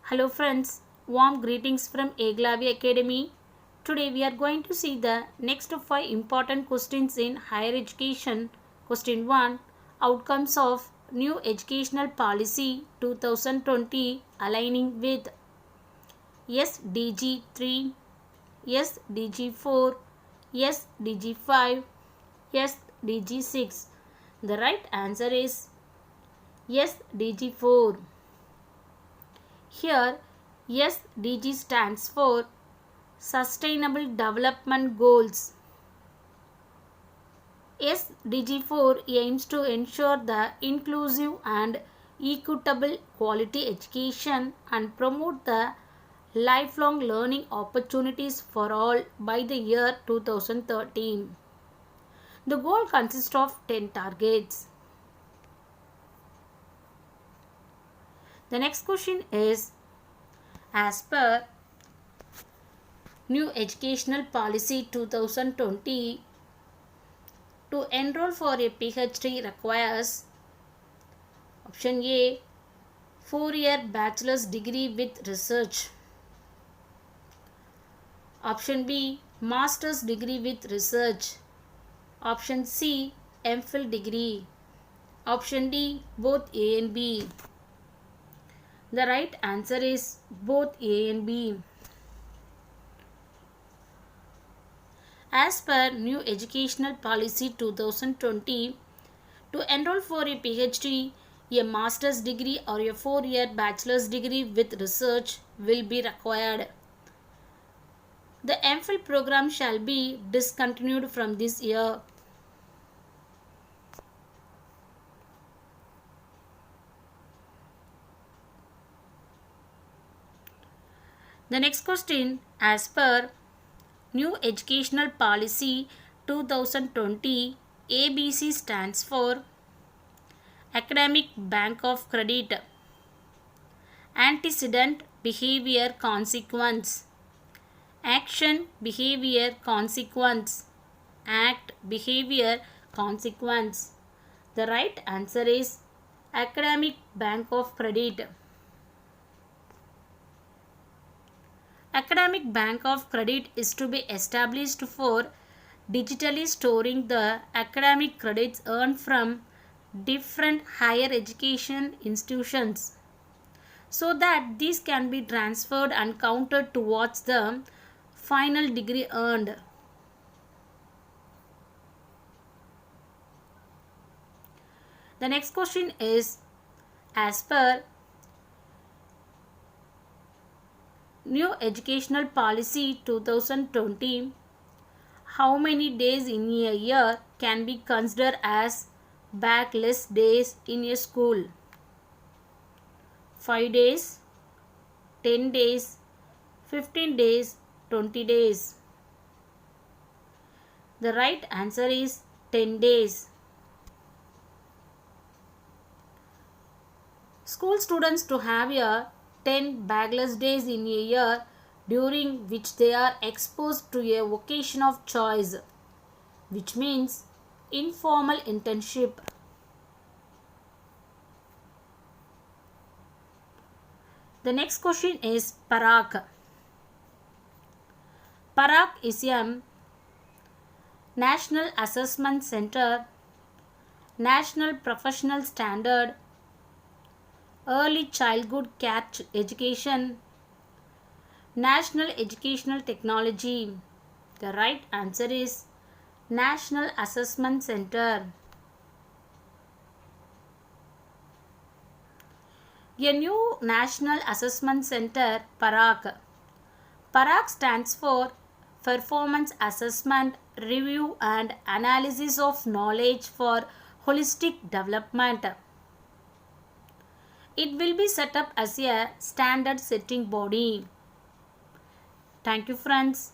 Hello friends, warm greetings from Eglavi Academy. Today we are going to see the next 5 important questions in higher education. Question 1. Outcomes of new educational policy 2020 aligning with SDG 3, SDG 4, SDG 5, SDG 6. The right answer is SDG 4. Here, SDG stands for Sustainable Development Goals. SDG 4 aims to ensure the inclusive and equitable quality education and promote the lifelong learning opportunities for all by the year 2013. The goal consists of 10 targets. The next question is, as per New Educational Policy 2020, to enroll for a PhD requires option A 4-year bachelor's degree with research, option B master's degree with research, option C MPhil degree, option D both A and B. The right answer is both A and B. As per New Educational Policy 2020, to enroll for a PhD, a master's degree or a 4-year bachelor's degree with research will be required. The MPhil program shall be discontinued from this year. The next question, as per New Educational Policy 2020, ABC stands for Academic Bank of Credit, Antecedent Behavior Consequence, Action Behavior Consequence, Act Behavior Consequence. The right answer is Academic Bank of Credit. Academic Bank of Credit is to be established for digitally storing the academic credits earned from different higher education institutions so that these can be transferred and counted towards the final degree earned. The next question is, as per New Educational Policy 2020, how many days in a year can be considered as backless days in a school? 5 days, 10 days, 15 days, 20 days. The right answer is 10 days. School students to have a 10 backless days in a year during which they are exposed to a vocation of choice, which means informal internship. The next question is PARAK. PARAK is a National Assessment Center, National Professional Standard, Early Childhood Care Education, National Educational Technology. The right answer is National Assessment Center. A new National Assessment Center, PARAK. PARAK stands for Performance Assessment, Review and Analysis of Knowledge for Holistic Development. It will be set up as a standard setting body. Thank you friends.